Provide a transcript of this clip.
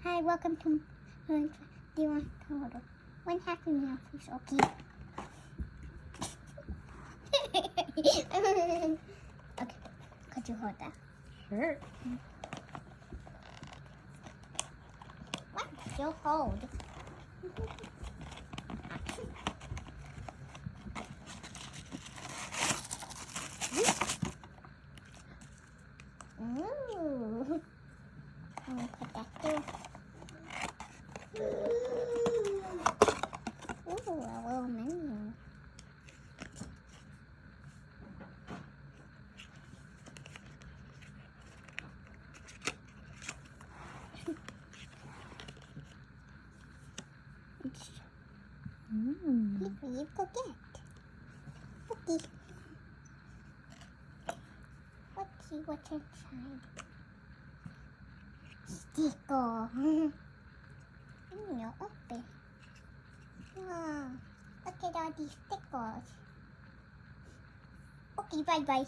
Hi, welcome to. Do you want to hold up? One Happy Meal, please. Okay. Okay. Could you hold that? Sure. What? Still hold. Ooh. I'm gonna put that there. Ooh, a little menu. You forget. Okay. Let's see what's inside. Sticker. Open. Wow. Look at all these stickers. Okay, bye-bye.